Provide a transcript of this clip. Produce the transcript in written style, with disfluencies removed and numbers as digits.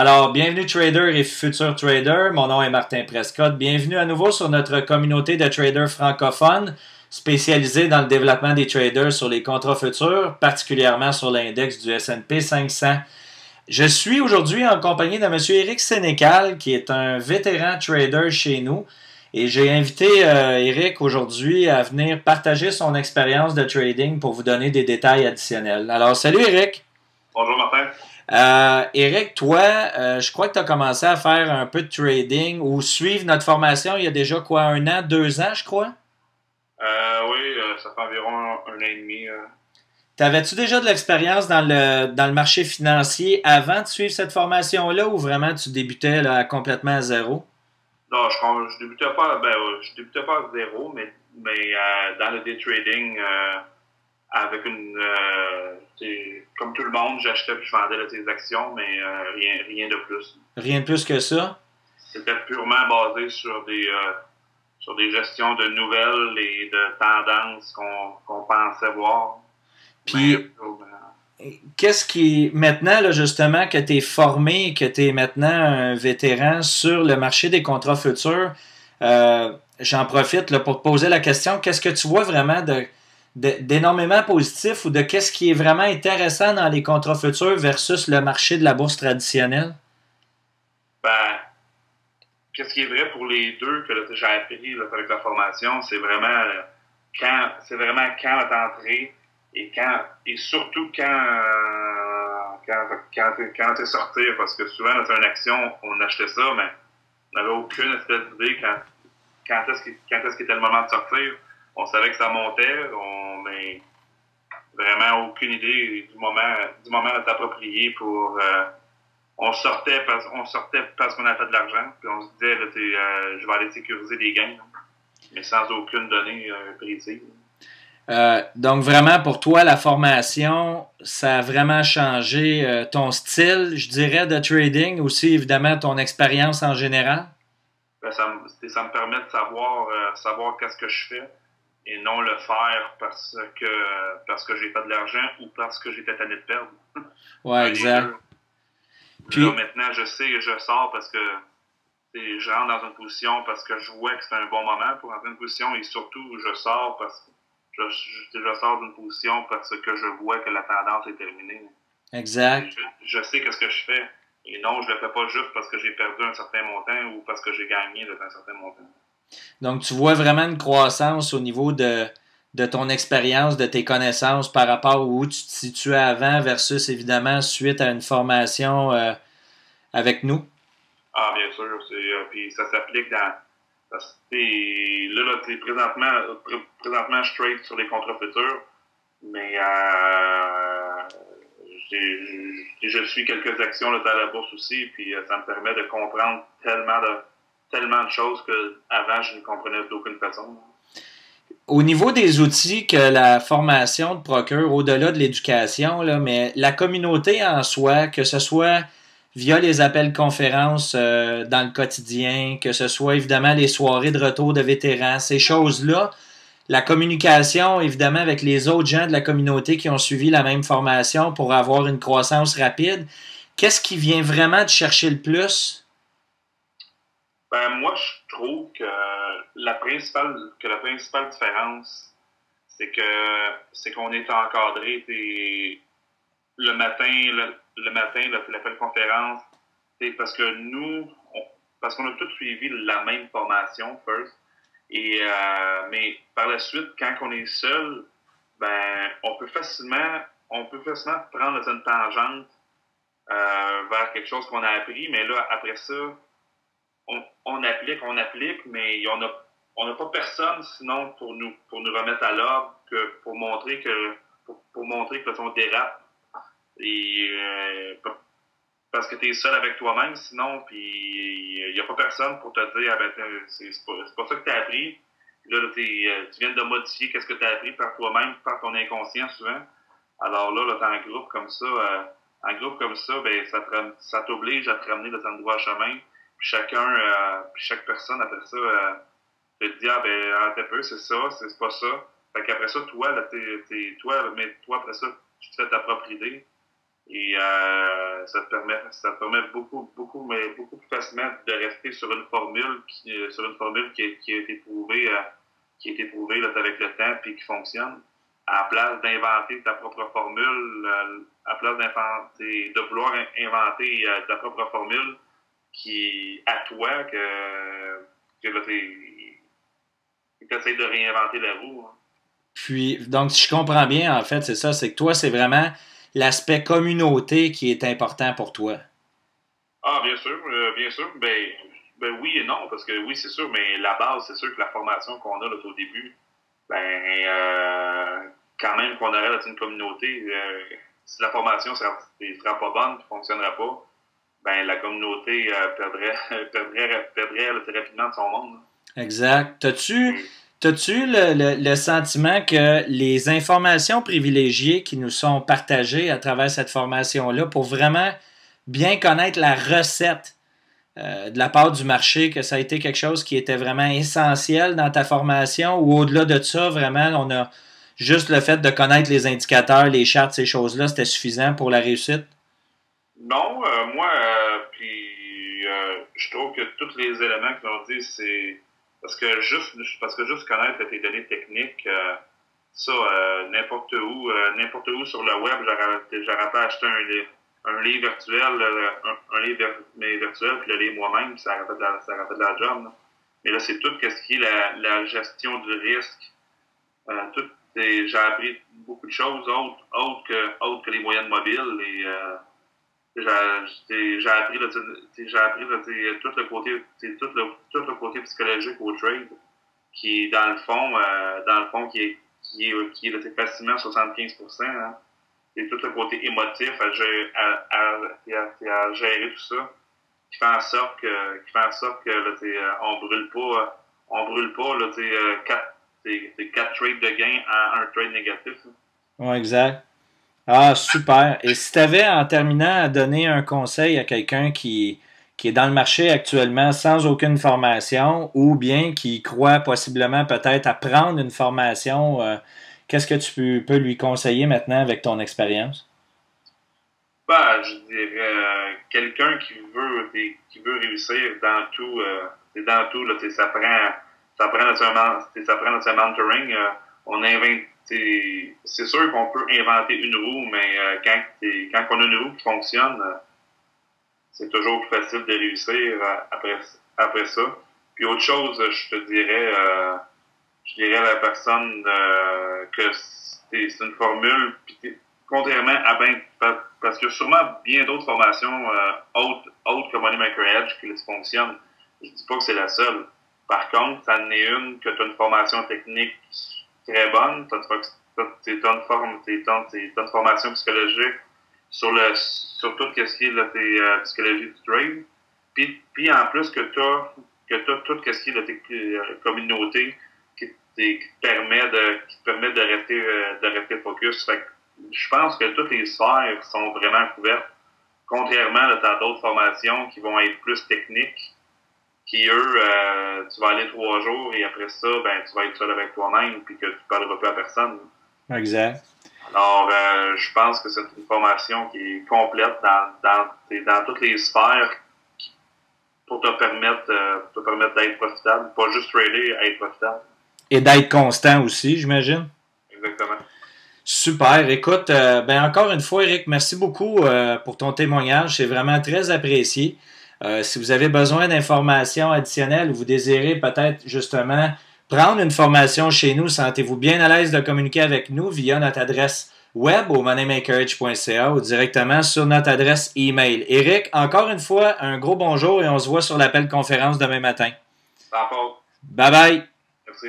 Alors, bienvenue traders et futurs traders. Mon nom est Martin Prescott. Bienvenue à nouveau sur notre communauté de traders francophones spécialisée dans le développement des traders sur les contrats futurs, particulièrement sur l'index du S&P 500. Je suis aujourd'hui en compagnie de M. Éric Sénécal, qui est un vétéran trader chez nous. Et j'ai invité Éric aujourd'hui à venir partager son expérience de trading pour vous donner des détails additionnels. Alors, salut Éric! Bonjour Martin. Éric, toi, je crois que tu as commencé à faire un peu de trading ou suivre notre formation il y a déjà quoi, 1 an, 2 ans, je crois? Oui, ça fait environ un an et demi. T'avais-tu déjà de l'expérience dans le marché financier avant de suivre cette formation-là ou vraiment tu débutais là, complètement à zéro? Non, je débutais pas, je débutais pas à zéro, mais dans le day trading, avec comme tout le monde, j'achetais et je vendais là, des actions, mais rien de plus. Rien de plus que ça? C'était purement basé sur des gestions de nouvelles et de tendances qu'on pensait voir. Puis, qu'est-ce qui, maintenant, là, justement, que tu es formé, que tu es maintenant un vétéran sur le marché des contrats futurs, j'en profite là, pour te poser la question, qu'est-ce que tu vois vraiment d'énormément positif ou de qu'est-ce qui est vraiment intéressant dans les contrats futurs versus le marché de la bourse traditionnelle? Ben, qu'est-ce qui est vrai pour les deux que j'ai appris là, avec la formation, c'est vraiment quand est entré et surtout quand t'es sortir, parce que souvent dans une action, on achetait ça, mais on n'avait aucune espèce d'idée quand est-ce qu'il était le moment de sortir. On savait que ça montait, mais vraiment aucune idée du moment de t'approprier pour on sortait parce qu'on avait fait de l'argent, puis on se disait là, je vais aller sécuriser des gains, là, mais sans aucune donnée précise. Donc vraiment pour toi, la formation, ça a vraiment changé ton style, je dirais, de trading, aussi évidemment ton expérience en général? Ben, ça me permet de savoir qu'est-ce que je fais et non le faire parce que j'ai fait de l'argent ou parce que j'étais tanné de perdre. Ouais, exact. Puis, là, maintenant, je sais que je sors parce que je rentre dans une position parce que je vois que c'est un bon moment pour rentrer dans une position et surtout, je sors parce que je sors d'une position parce que je vois que la tendance est terminée. Exact. Je sais qu'est-ce que je fais. Et non, je le fais pas juste parce que j'ai perdu un certain montant ou parce que j'ai gagné un certain montant. Donc, tu vois vraiment une croissance au niveau de ton expérience, de tes connaissances par rapport où tu te situais avant versus, évidemment, suite à une formation avec nous? Ah, bien sûr. Puis ça s'applique dans... présentement, je trade sur les contrats futurs, mais je suis quelques actions là, dans la bourse aussi, puis ça me permet de comprendre tellement de choses que avant je ne comprenais d'aucune façon. Au niveau des outils que la formation te procure, au-delà de l'éducation, là, mais la communauté en soi, que ce soit via les appels conférences dans le quotidien, que ce soit évidemment les soirées de retour de vétérans, ces choses-là, la communication évidemment avec les autres gens de la communauté qui ont suivi la même formation pour avoir une croissance rapide, qu'est-ce qui vient vraiment te chercher le plus? Ben, moi, je trouve que la principale différence, c'est qu'on est encadré le matin, l'appel conférence, parce que parce qu'on a tous suivi la même formation first, mais par la suite, quand on est seul, ben, on peut facilement prendre une tangente vers quelque chose qu'on a appris, mais là, après ça, on applique, mais on n'a pas personne sinon pour nous remettre à l'ordre pour montrer que on dérape. Et, parce que tu es seul avec toi-même, sinon, puis il n'y a pas personne pour te dire, ah ben, c'est pas ça que tu as appris. Là, tu viens de modifier qu'est-ce que tu as appris par toi-même, par ton inconscient souvent. Alors là, t'es en groupe comme ça, ben, ça t'oblige à te ramener dans un droit chemin. Puis chaque personne après ça te dit, ah ben, t'es peu, c'est ça, c'est pas ça. Fait qu'après ça, toi, là, toi après ça, tu te fais ta propre idée. Et ça te permet beaucoup plus facilement de rester sur une formule qui a été prouvée là, avec le temps puis qui fonctionne, à la place d'inventer ta propre formule, à la place de vouloir inventer ta propre formule qui à toi que là, tu essaies de réinventer la roue. Hein. Puis, donc, si je comprends bien, en fait, c'est ça, c'est que toi, c'est vraiment l'aspect communauté qui est important pour toi. Ah, bien sûr. Ben oui et non, parce que oui, c'est sûr, mais la base, c'est sûr que la formation qu'on a là, au début, quand même qu'on aurait là, une communauté, si la formation sera pas bonne, ne fonctionnera pas, ben la communauté perdrait là, rapidement de son monde. Exact. T'as-tu le sentiment que les informations privilégiées qui nous sont partagées à travers cette formation-là pour vraiment bien connaître la recette de la part du marché, que ça a été quelque chose qui était vraiment essentiel dans ta formation ou au-delà de ça, vraiment, on a juste le fait de connaître les indicateurs, les chartes, ces choses-là, c'était suffisant pour la réussite? Non, moi, puis je trouve que tous les éléments qu'ils ont dit, c'est parce que juste connaître tes données techniques, ça, n'importe où sur le web, j'aurais pas acheté un livre virtuel, un livre mais virtuel, puis le lire moi-même, puis ça aurait fait de la job. Là. Mais là, c'est tout ce qui est la gestion du risque. J'ai appris beaucoup de choses autres que les moyennes mobiles. Et, j'ai appris tout le côté psychologique au trade, qui dans le fond qui est là, facilement 75%. Hein. C'est tout le côté émotif à gérer tout ça, qui fait en sorte que là, on brûle pas là, quatre trades de gain à un trade négatif. Oui, exact. Ah, super. Et si tu avais, en terminant, à donner un conseil à quelqu'un qui est dans le marché actuellement sans aucune formation ou bien qui croit possiblement peut-être à prendre une formation, qu'est-ce que tu peux lui conseiller maintenant avec ton expérience? Ben, je dirais quelqu'un qui veut réussir dans tout, là, ça prend notre mentoring. On invente, c'est sûr qu'on peut inventer une roue, mais quand on a une roue qui fonctionne, c'est toujours plus facile de réussir après ça. Puis autre chose, je dirais à la personne que c'est une formule, puis contrairement à parce qu'il y a sûrement bien d'autres formations autres que Money Maker Edge qui fonctionnent. Je dis pas que c'est la seule. Par contre, ça en est une que tu as une formation technique très bonne, tu as une formation psychologique sur tout ce qui est là, psychologie du trade. Puis en plus que tu as tout ce qui est là, tes communautés qui te permet de rester focus. Fait que je pense que toutes les sphères sont vraiment couvertes. Contrairement à d'autres formations qui vont être plus techniques, qui eux, tu vas aller 3 jours et après ça, ben tu vas être seul avec toi-même puis que tu parleras plus à personne. Exact. Alors, je pense que c'est une formation qui est complète dans toutes les sphères pour te permettre d'être profitable, pas juste trader, être profitable. Et d'être constant aussi, j'imagine. Exactement. Super. Écoute, ben encore une fois, Eric, merci beaucoup pour ton témoignage. C'est vraiment très apprécié. Si vous avez besoin d'informations additionnelles ou vous désirez peut-être justement prendre une formation chez nous, sentez-vous bien à l'aise de communiquer avec nous via notre adresse web au moneymakeredge.ca ou directement sur notre adresse email. Eric, encore une fois, un gros bonjour et on se voit sur l'appel conférence demain matin. Bye bye. Bye bye. Merci.